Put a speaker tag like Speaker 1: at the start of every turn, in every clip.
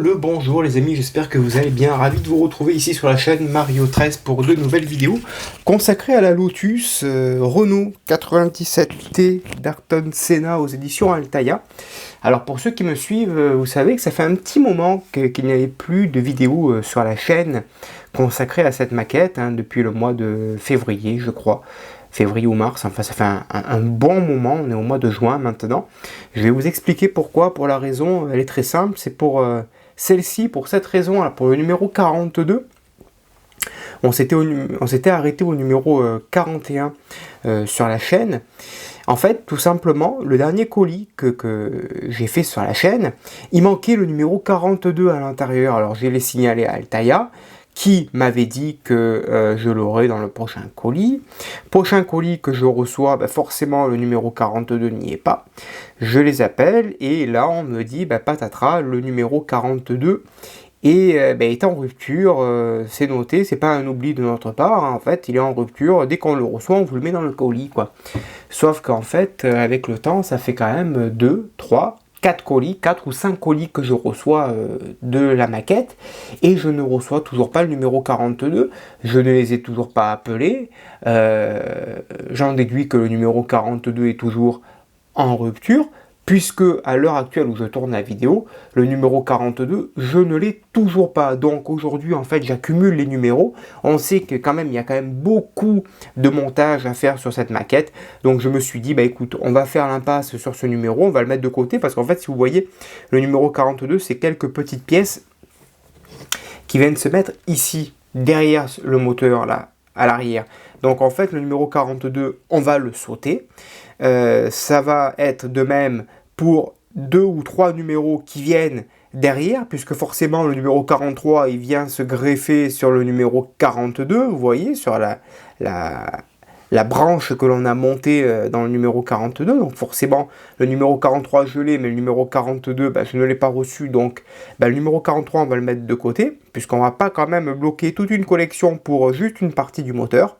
Speaker 1: le bonjour les amis, j'espère que vous allez bien, ravi de vous retrouver ici sur la chaîne Mario 13 pour de nouvelles vidéos consacrées à la Lotus Renault 97T d'Ayrton Senna aux éditions Altaïa. Alors pour ceux qui me suivent, vous savez que ça fait un petit moment qu'il n'y avait plus de vidéos sur la chaîne consacrées à cette maquette, depuis le mois de février je crois. Février ou mars, enfin ça fait un bon moment, on est au mois de juin maintenant. Je vais vous expliquer pourquoi, pour la raison, elle est très simple, c'est pour celle-ci, pour cette raison, là, pour le numéro 42, on s'était arrêté au numéro 41 sur la chaîne. En fait, tout simplement, le dernier colis que j'ai fait sur la chaîne, il manquait le numéro 42 à l'intérieur, alors je l'ai signalé à Altaïa, qui m'avait dit que je l'aurai dans le prochain colis. Prochain colis que je reçois, forcément le numéro 42 n'y est pas. Je les appelle et là on me dit patatras, le numéro 42 est en rupture, c'est noté, c'est pas un oubli de notre part, en fait il est en rupture, dès qu'on le reçoit on vous le met dans le colis quoi. Sauf qu'en fait avec le temps ça fait quand même 2, 3, 4 colis, 4 ou 5 colis que je reçois de la maquette et je ne reçois toujours pas le numéro 42, je ne les ai toujours pas appelés, j'en déduis que le numéro 42 est toujours en rupture, puisque à l'heure actuelle où je tourne la vidéo, le numéro 42, je ne l'ai toujours pas. Donc aujourd'hui, en fait, j'accumule les numéros. On sait que quand même, il y a quand même beaucoup de montage à faire sur cette maquette. Donc je me suis dit, écoute, on va faire l'impasse sur ce numéro, on va le mettre de côté, parce qu'en fait, si vous voyez, le numéro 42, c'est quelques petites pièces qui viennent se mettre ici, derrière le moteur, là, à l'arrière. Donc en fait, le numéro 42, on va le sauter. Ça va être de même pour 2 ou 3 numéros qui viennent derrière, puisque forcément le numéro 43 il vient se greffer sur le numéro 42, vous voyez, sur la branche que l'on a montée dans le numéro 42, donc forcément le numéro 43 je l'ai, mais le numéro 42 je ne l'ai pas reçu, donc le numéro 43 on va le mettre de côté, puisqu'on va pas quand même bloquer toute une collection pour juste une partie du moteur.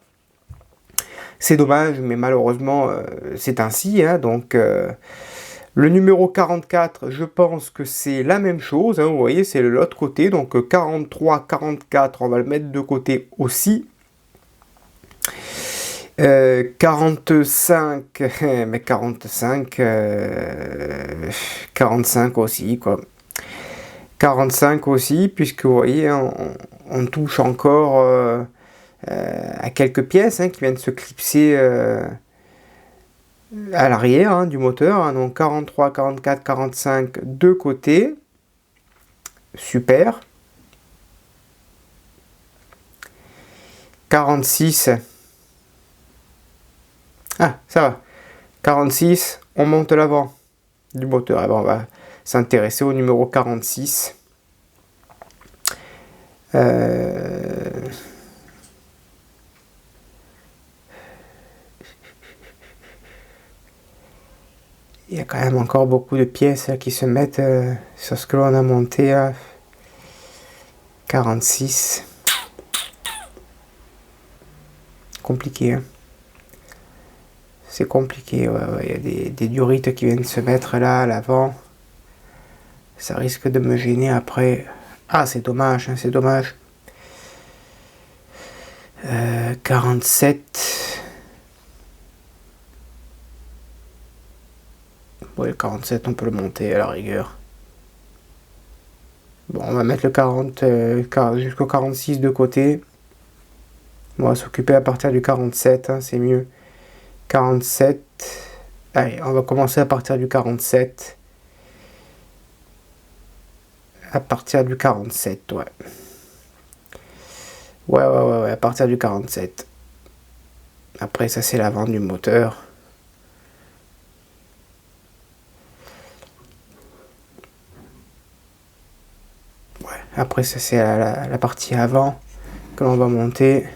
Speaker 1: C'est dommage, mais malheureusement, c'est ainsi. Donc, le numéro 44, je pense que c'est la même chose. Vous voyez, c'est de l'autre côté. Donc, 43, 44, on va le mettre de côté aussi. 45, mais 45, 45 aussi, quoi. 45 aussi, puisque vous voyez, on touche encore... à quelques pièces qui viennent se clipser à l'arrière du moteur. Donc 43, 44, 45 de côté. Super. 46. Ah, ça va. 46, on monte l'avant du moteur. Et on va s'intéresser au numéro 46. Il y a quand même encore beaucoup de pièces qui se mettent sur ce que l'on a monté à 46. Compliqué. C'est compliqué. Il y a des durites qui viennent se mettre là à l'avant. Ça risque de me gêner après. Ah, c'est dommage, c'est dommage. 47. Ouais, le 47, on peut le monter à la rigueur. Bon, on va mettre le 40 jusqu'au 46 de côté. On va s'occuper à partir du 47, c'est mieux. 47. Allez, on va commencer à partir du 47. À partir du 47, ouais. Ouais, à partir du 47. Après, ça, c'est l'avant du moteur. Après, ça c'est la partie avant que l'on va monter.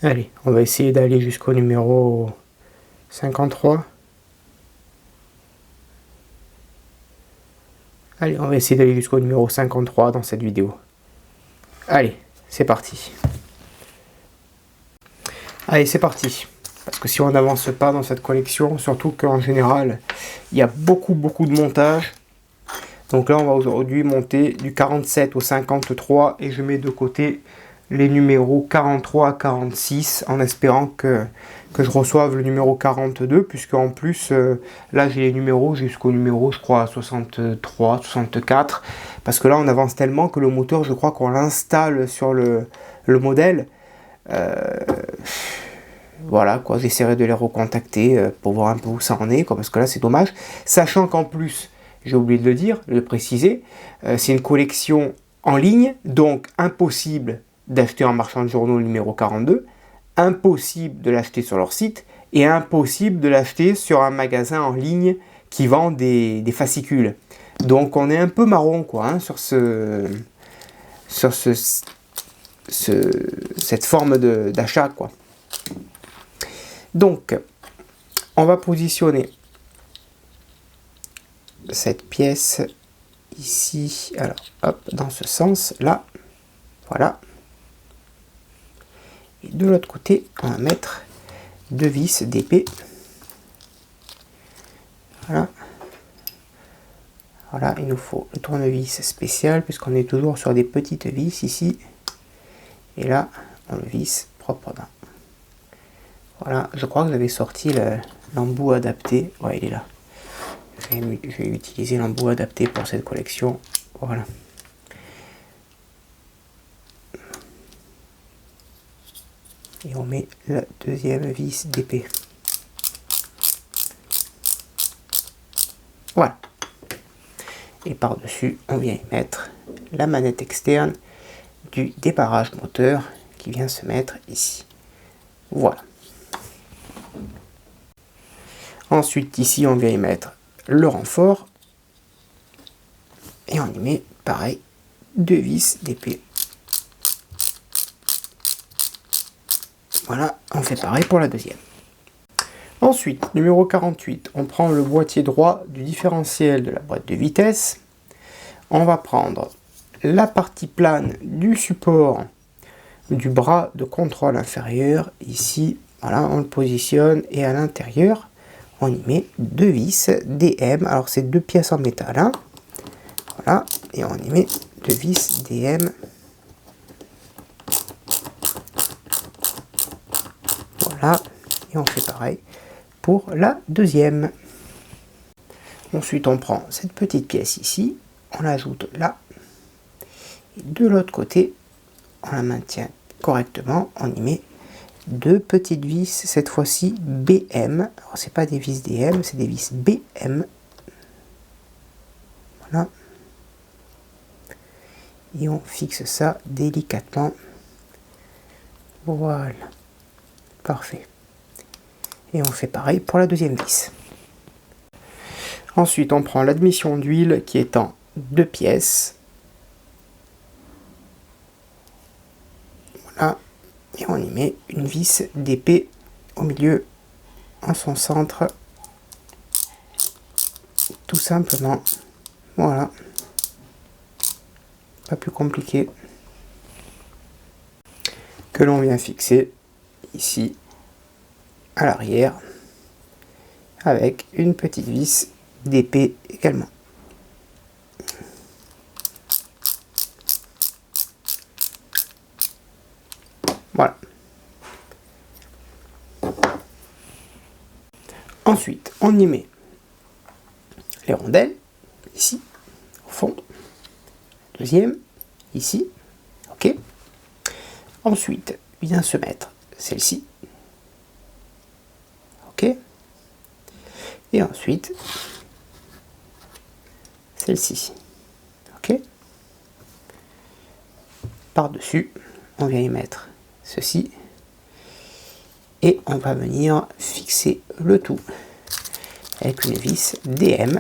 Speaker 1: Allez, on va essayer d'aller jusqu'au numéro 53. Allez, on va essayer d'aller jusqu'au numéro 53 dans cette vidéo. Allez, c'est parti. Allez, c'est parti. Parce que si on n'avance pas dans cette collection, surtout qu'en général, il y a beaucoup de montage. Donc là, on va aujourd'hui monter du 47 au 53 et je mets de côté les numéros 43 à 46 en espérant que je reçoive le numéro 42, puisque en plus, là j'ai les numéros jusqu'au numéro, je crois, 63, 64, parce que là on avance tellement que le moteur, je crois qu'on l'installe sur le modèle. Voilà, quoi, j'essaierai de les recontacter pour voir un peu où ça en est, quoi, parce que là c'est dommage, sachant qu'en plus, j'ai oublié de le dire, de le préciser, c'est une collection en ligne, donc impossible d'acheter en marchand de journaux le numéro 42, impossible de l'acheter sur leur site, et impossible de l'acheter sur un magasin en ligne qui vend des fascicules. Donc on est un peu marron, quoi, hein, sur cette forme d'achat, quoi. Donc, on va positionner cette pièce ici, alors hop, dans ce sens là, voilà, et de l'autre côté on va mettre deux vis d'épée, voilà, voilà, il nous faut le tournevis spécial puisqu'on est toujours sur des petites vis ici, et là on le visse proprement. Voilà, je crois que j'avais sorti l'embout adapté, ouais il est là. Je vais utiliser l'embout adapté pour cette collection. Voilà. Et on met la deuxième vis d'épée. Voilà. Et par-dessus, on vient y mettre la manette externe du débarrage moteur qui vient se mettre ici. Voilà. Ensuite, ici, on vient y mettre le renfort. Et on y met, pareil, deux vis d'épée. Voilà, on fait pareil pour la deuxième. Ensuite, numéro 48, on prend le boîtier droit du différentiel de la boîte de vitesse. On va prendre la partie plane du support du bras de contrôle inférieur. Ici, voilà, on le positionne et à l'intérieur, on y met deux vis DM. Alors, c'est deux pièces en métal, hein. Voilà, et on y met deux vis DM. Voilà, et on fait pareil pour la deuxième. Ensuite, on prend cette petite pièce ici, on l'ajoute là, et de l'autre côté, on la maintient correctement, on y met deux petites vis, cette fois-ci BM. Alors, c'est pas des vis DM, c'est des vis BM. Voilà. Et on fixe ça délicatement. Voilà. Parfait. Et on fait pareil pour la deuxième vis. Ensuite, on prend l'admission d'huile qui est en deux pièces. Voilà. Et on y met une vis d'épée au milieu, en son centre. Tout simplement. Voilà. Pas plus compliqué. Que l'on vient fixer ici à l'arrière avec une petite vis d'épée également. Voilà. Ensuite, on y met les rondelles, ici, au fond. Deuxième, ici. OK. Ensuite, vient se mettre celle-ci. OK. Et ensuite, celle-ci. OK. Par-dessus, on vient y mettre ceci. Et on va venir fixer le tout avec une vis DM.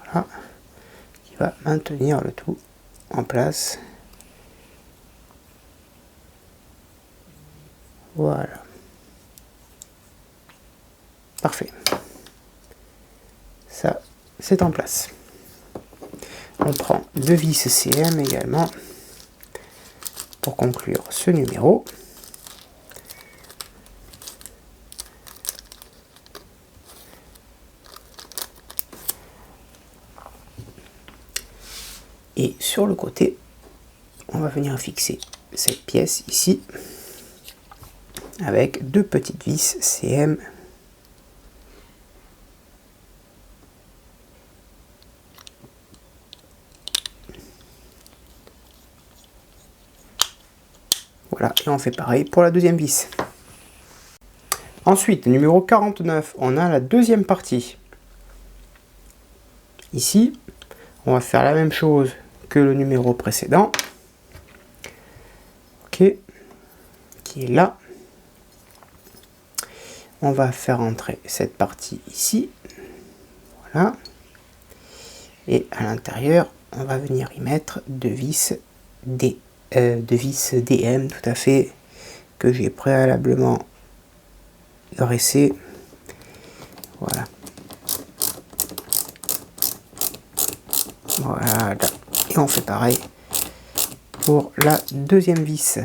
Speaker 1: Voilà. Qui va maintenir le tout en place. Voilà. Parfait. Ça, c'est en place. On prend 2 vis CM également pour conclure ce numéro. Et sur le côté, on va venir fixer cette pièce ici avec 2 petites vis CM. Voilà, et on fait pareil pour la deuxième vis. Ensuite, numéro 49, on a la deuxième partie. Ici, on va faire la même chose que le numéro précédent. Ok, qui est là. On va faire entrer cette partie ici. Voilà. Et à l'intérieur, on va venir y mettre 2 vis DM, tout à fait, que j'ai préalablement graissé. Voilà. Voilà. Et on fait pareil pour la deuxième vis.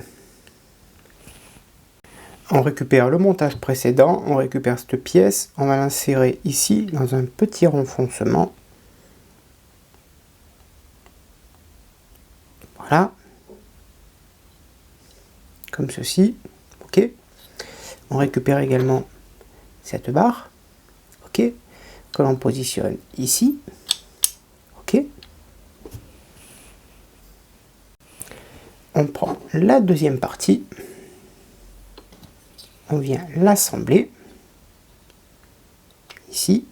Speaker 1: On récupère le montage précédent, on récupère cette pièce, on va l'insérer ici dans un petit renfoncement. Voilà. Comme ceci. Ok. On récupère également cette barre. Ok. Que l'on positionne ici. Ok. On prend la deuxième partie. On vient l'assembler ici.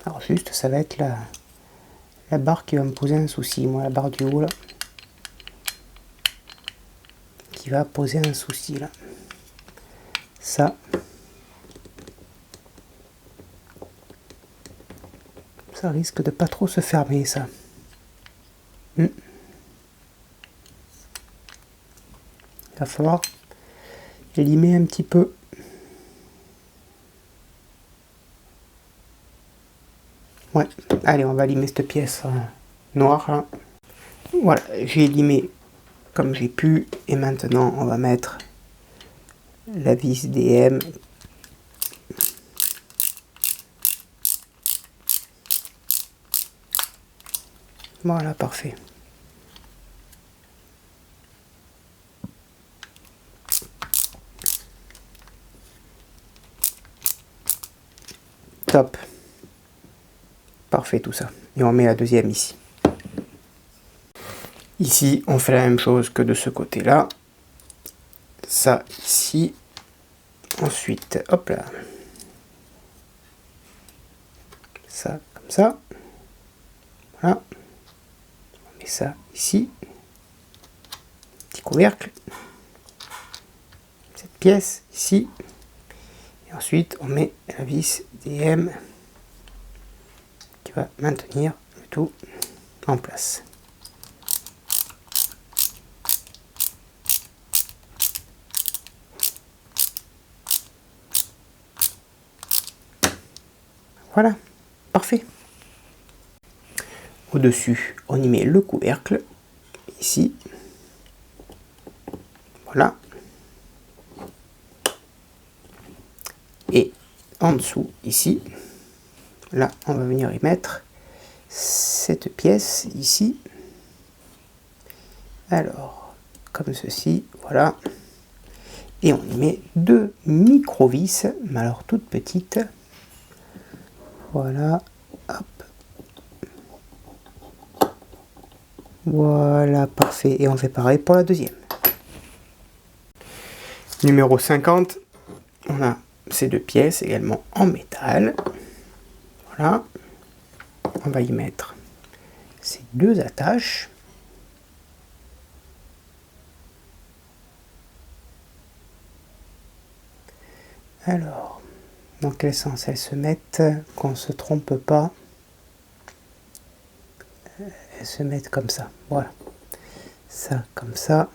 Speaker 1: Alors juste, ça va être la barre qui va me poser un souci, moi, la barre du haut là, qui va poser un souci là. Ça risque de pas trop se fermer, ça. Il va falloir limer un petit peu. Ouais, allez, on va limer cette pièce noire là. Voilà, j'ai limé comme j'ai pu, et maintenant on va mettre la vis DM. Voilà, parfait. Top. Parfait tout ça. Et on met la deuxième ici. Ici, on fait la même chose que de ce côté-là. Ça ici. Ensuite, hop là. Ça, comme ça. Voilà. On met ça ici. Petit couvercle. Cette pièce ici. Et ensuite, on met la vis DM qui va maintenir le tout en place. Voilà, parfait. Au-dessus, on y met le couvercle, ici. Voilà. Et en dessous, ici, là, on va venir y mettre cette pièce, ici. Alors, comme ceci, voilà. Et on y met 2 micro-vis, mais alors toutes petites. Voilà, hop. Voilà, parfait. Et on fait pareil pour la deuxième. Numéro 50, on a ces 2 pièces également en métal. Voilà. On va y mettre ces 2 attaches. Alors, dans quel sens elles se mettent, qu'on ne se trompe pas. Elles se mettent comme ça, voilà. Ça, comme ça.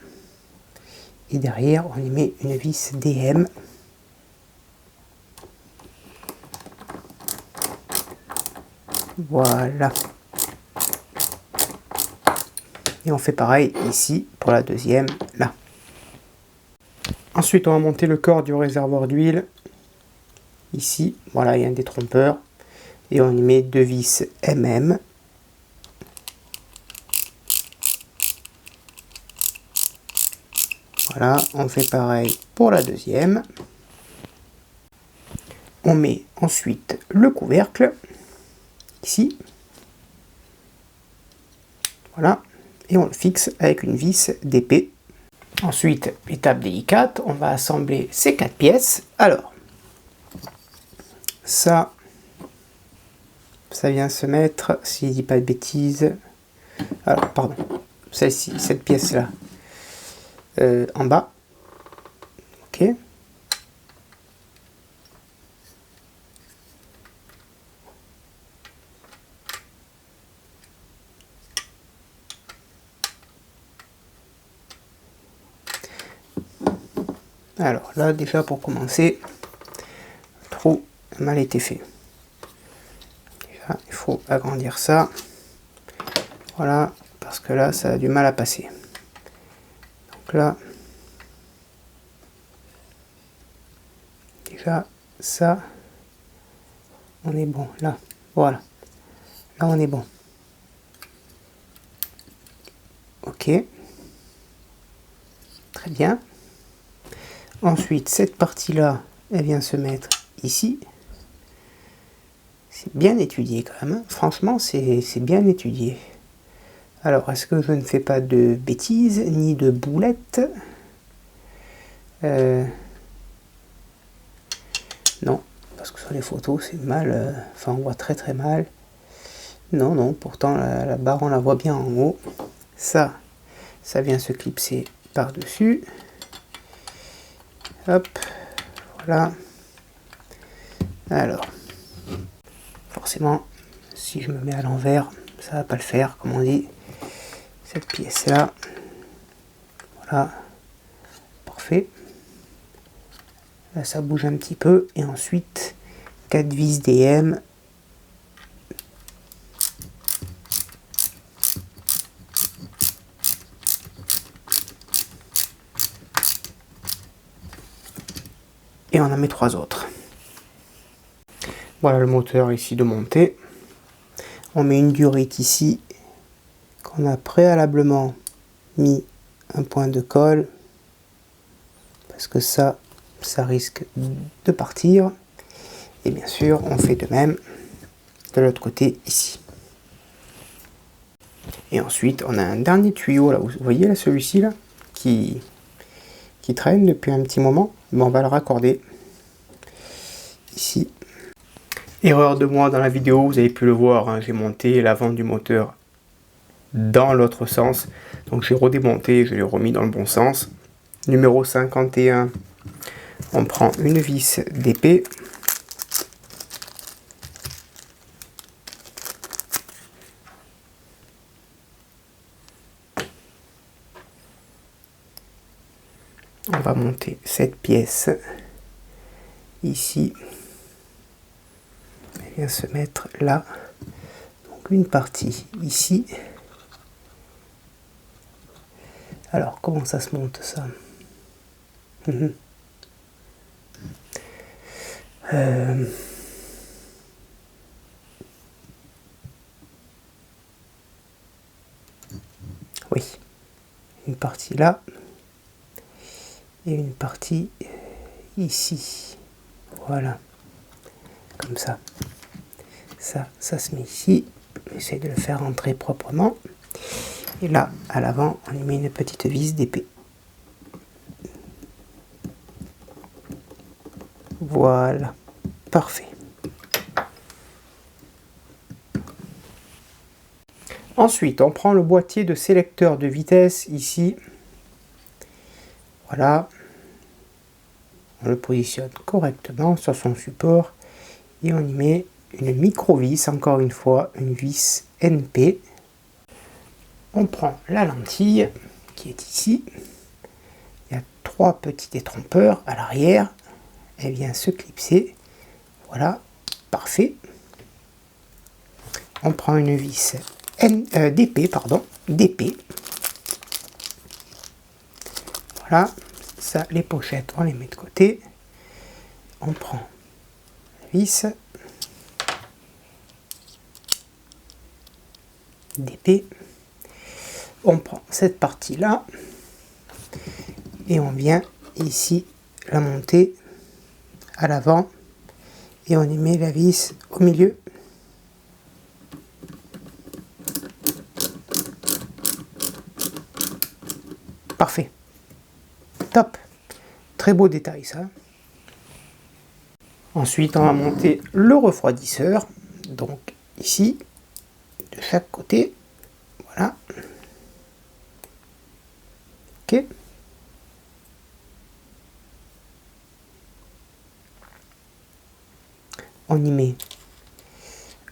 Speaker 1: Et derrière, on y met une vis DM. Voilà. Et on fait pareil ici pour la deuxième, là. Ensuite, on va monter le corps du réservoir d'huile. Ici, voilà, il y a un détrompeur. Et on y met deux vis MM. Voilà, on fait pareil pour la deuxième. On met ensuite le couvercle. Ici. Voilà. Et on le fixe avec une vis d'épée. Ensuite, étape délicate, on va assembler ces 4 pièces. Alors, ça vient se mettre, si je dis pas de bêtises, alors pardon, celle-ci, cette pièce-là, en bas, ok. Alors là, déjà pour commencer, le trou a mal été fait. Déjà, il faut agrandir ça. Voilà, parce que là, ça a du mal à passer. Donc là, déjà, ça, on est bon. Là, voilà. Là, on est bon. Ok. Très bien. Ensuite, cette partie-là, elle vient se mettre ici. C'est bien étudié quand même. Hein. Franchement, c'est bien étudié. Alors, est-ce que je ne fais pas de bêtises, ni de boulettes? Non, parce que sur les photos, c'est mal. Enfin, on voit très très mal. Non, non, pourtant, la barre, on la voit bien en haut. Ça vient se clipser par-dessus. Hop, voilà. Alors, forcément, si je me mets à l'envers, ça va pas le faire, comme on dit. Cette pièce-là, voilà, parfait. Là, ça bouge un petit peu. Et ensuite, 4 vis DM. Et on en met 3 autres. Voilà le moteur ici de montée. On met une durite ici qu'on a préalablement mis un point de colle parce que ça risque de partir. Et bien sûr, on fait de même de l'autre côté ici. Et ensuite, on a un dernier tuyau là, vous voyez là, celui-ci là, qui traîne depuis un petit moment, mais on va le raccorder ici. Erreur de moi dans la vidéo, vous avez pu le voir, hein, j'ai monté l'avant du moteur dans l'autre sens, donc j'ai redémonté, je l'ai remis dans le bon sens. Numéro 51, on prend une vis d'épée. On va monter cette pièce ici. Elle vient se mettre là. Donc une partie ici. Alors comment ça se monte ça? Oui, une partie là. Et une partie ici, voilà, comme ça. Ça se met ici, j'essaie de le faire rentrer proprement. Et là, à l'avant, on y met une petite vis d'épée. Voilà, parfait. Ensuite, on prend le boîtier de sélecteur de vitesse ici. Voilà, on le positionne correctement sur son support Et on y met une micro vis, encore une fois, une vis NP. On prend la lentille qui est ici. Il y a 3 petits détrompeurs à l'arrière. Elle vient se clipser. Voilà, parfait. On prend une vis DP, pardon, DP. Voilà, ça, les pochettes, on les met de côté. On prend la vis DP. On prend cette partie-là et on vient ici la monter à l'avant et on y met la vis au milieu. Parfait. Top. Très beau détail ça. Ensuite on va monter le refroidisseur. Donc ici, de chaque côté. Voilà. Ok. On y met.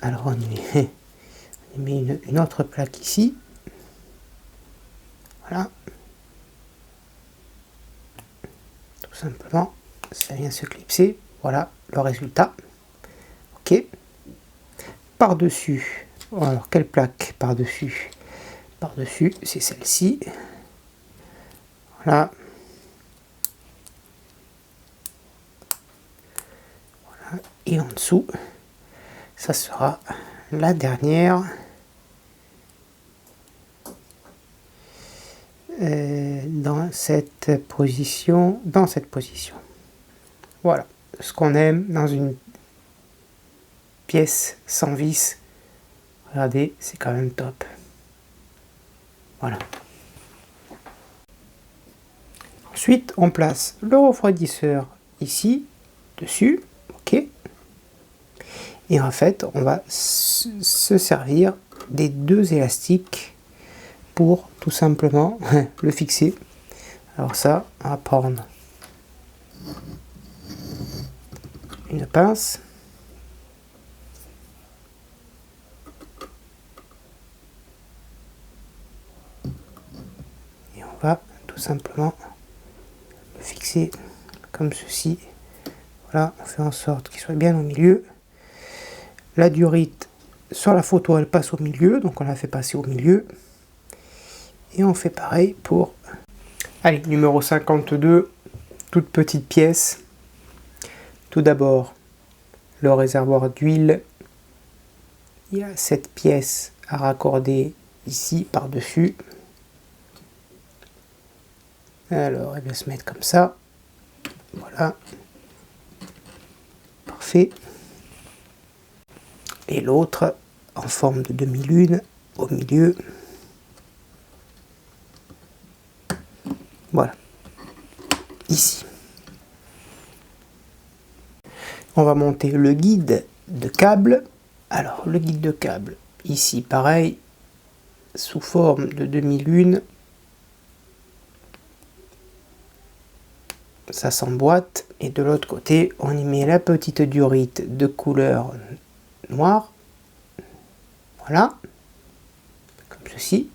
Speaker 1: Alors on y met une autre plaque ici. Voilà. Tout simplement, ça vient se clipser. Voilà le résultat. Ok. Par-dessus. Alors quelle plaque par-dessus? Par-dessus, c'est celle-ci. Voilà. Voilà. Et en dessous, ça sera la dernière. Dans cette position. Voilà. Ce qu'on aime dans une pièce sans vis. Regardez, c'est quand même top. Voilà. Ensuite, on place le refroidisseur ici, dessus. Ok. Et en fait, on va se servir des 2 élastiques pour tout simplement le fixer. Alors ça, on va prendre une pince. Et on va tout simplement le fixer comme ceci. Voilà, on fait en sorte qu'il soit bien au milieu. La durite sur la photo, elle passe au milieu, donc on la fait passer au milieu. Et on fait pareil pour... Allez, numéro 52, toute petite pièce. Tout d'abord, le réservoir d'huile. Il y a cette pièce à raccorder ici par-dessus. Alors, elle va se mettre comme ça. Voilà. Parfait. Et l'autre en forme de demi-lune au milieu. Voilà. Ici. On va monter le guide de câble. Alors, le guide de câble, ici, pareil, sous forme de demi-lune. Ça s'emboîte. Et de l'autre côté, on y met la petite durite de couleur noire. Voilà. Comme ceci.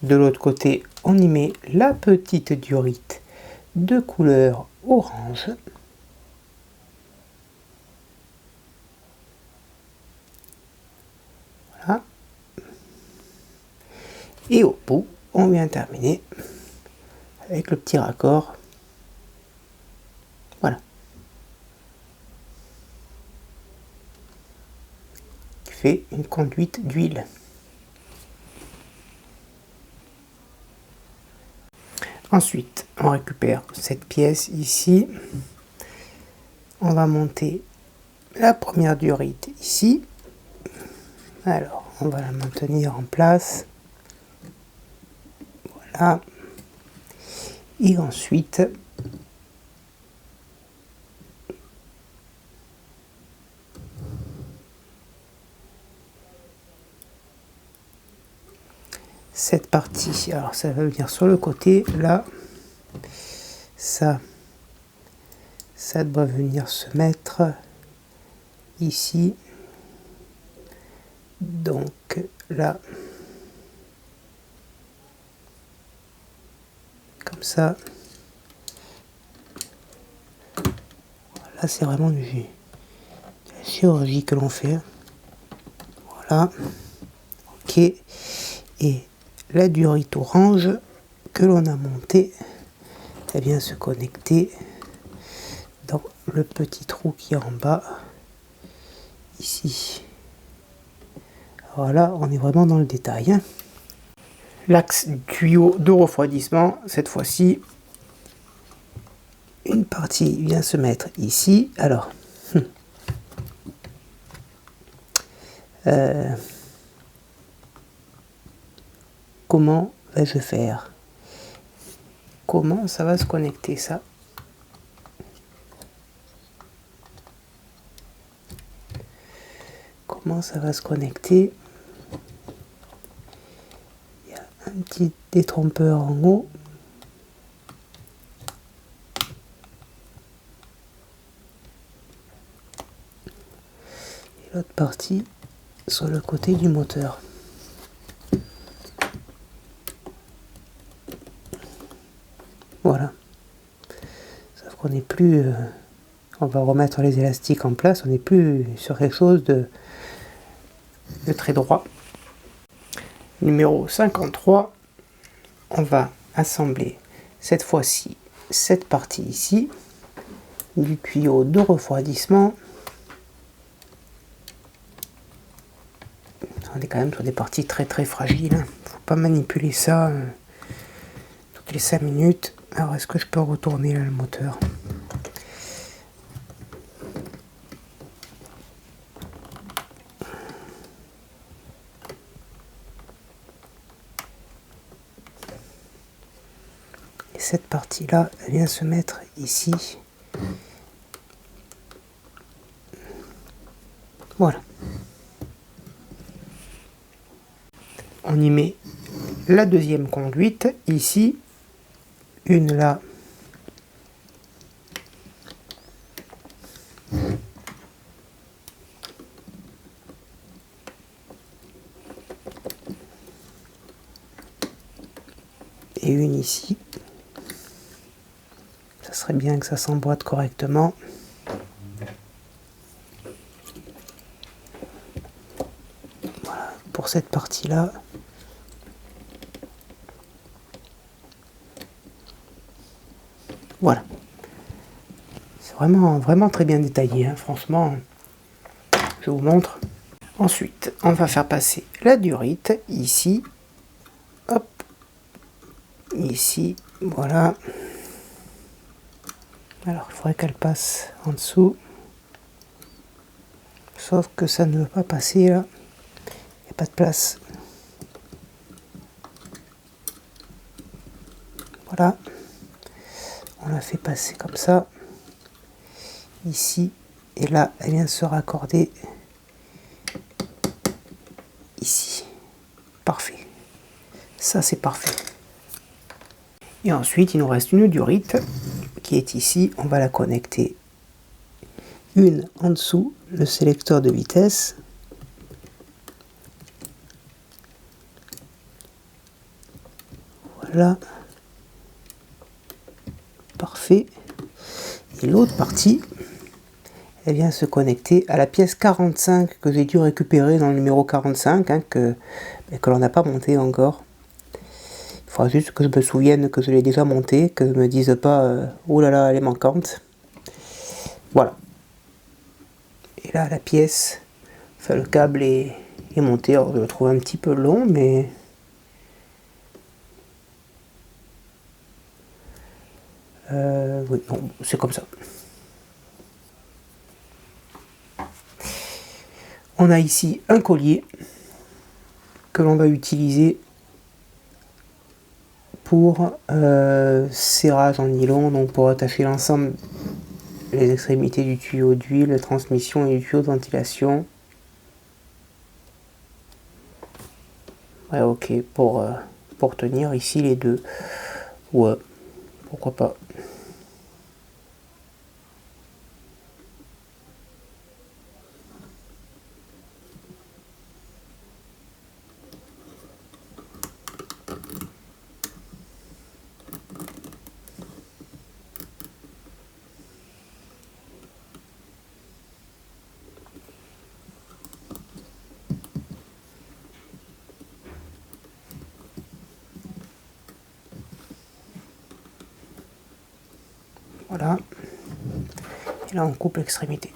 Speaker 1: De l'autre côté, on y met la petite durite de couleur orange. Voilà. Et au bout, on vient terminer avec le petit raccord. Voilà. Qui fait une conduite d'huile. Ensuite, on récupère cette pièce ici. On va monter la première durite ici. Alors, on va la maintenir en place. Voilà. Et ensuite, cette partie, alors ça va venir sur le côté, là, ça ça doit venir se mettre ici. Donc là, comme ça. Là, c'est vraiment de la chirurgie que l'on fait. Voilà. Ok. Et la durite orange que l'on a montée, elle vient se connecter dans le petit trou qui est en bas, ici. Alors là, on est vraiment dans le détail. Hein. L'axe du tuyau de refroidissement, cette fois-ci, une partie vient se mettre ici. Alors, comment vais-je faire? Comment ça va se connecter ça? Comment ça va se connecter? Il y a un petit détrompeur en haut. Et l'autre partie sur le côté du moteur. Voilà. Sauf qu'on n'est plus... on va remettre les élastiques en place, on n'est plus sur quelque chose de très droit. Numéro 53, on va assembler cette fois-ci cette partie ici du tuyau de refroidissement. On est quand même sur des parties très fragiles, hein. Faut pas manipuler ça toutes les 5 minutes. Alors est-ce que je peux retourner là le moteur? Et cette partie là, elle vient se mettre ici. Voilà. On y met la deuxième conduite ici, une là, et une ici. Ça serait bien que ça s'emboîte correctement. Voilà, pour cette partie là. Voilà. C'est vraiment très bien détaillé, hein. Franchement, je vous montre. Ensuite, on va faire passer la durite ici. Hop. Ici, voilà. Alors, il faudrait qu'elle passe en dessous. Sauf que ça ne veut pas passer là. Il n'y a pas de place. Voilà. On la fait passer comme ça. Ici. Et là, elle vient se raccorder ici. Parfait. Ça, c'est parfait. Et ensuite, il nous reste une durite qui est ici. On va la connecter une en dessous, le sélecteur de vitesse. Voilà. Parfait. Et l'autre partie, elle vient se connecter à la pièce 45 que j'ai dû récupérer dans le numéro 45, hein, que l'on n'a pas monté encore. Il faudra juste que je me souvienne que je l'ai déjà monté, que je ne me dise pas oh là là, elle est manquante. Voilà. Et là, la pièce, enfin, le câble est monté. Alors, je le trouve un petit peu long, mais oui, non, c'est comme ça. On a ici un collier que l'on va utiliser pour serrage en nylon, donc pour attacher l'ensemble, les extrémités du tuyau d'huile, de transmission et du tuyau de ventilation. Ouais, ok, pour tenir ici les deux. Ouais, pourquoi pas. Voilà. Et là on coupe l'extrémité.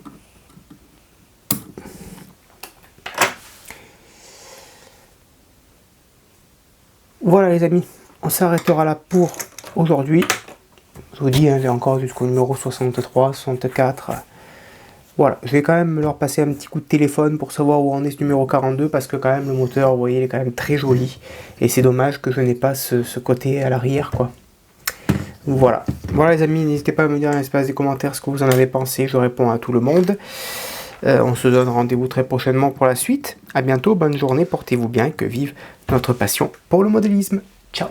Speaker 1: Voilà les amis, on s'arrêtera là pour aujourd'hui. Je vous dis, j'ai encore jusqu'au numéro 63, 64. Voilà, je vais quand même leur passer un petit coup de téléphone pour savoir où en est ce numéro 42, parce que quand même le moteur, vous voyez, il est quand même très joli. Et c'est dommage que je n'ai pas ce côté à l'arrière, quoi. Voilà. Voilà les amis, n'hésitez pas à me dire dans l'espace des commentaires ce que vous en avez pensé, je réponds à tout le monde. On se donne rendez-vous très prochainement pour la suite. A bientôt, bonne journée, portez-vous bien, que vive notre passion pour le modélisme. Ciao.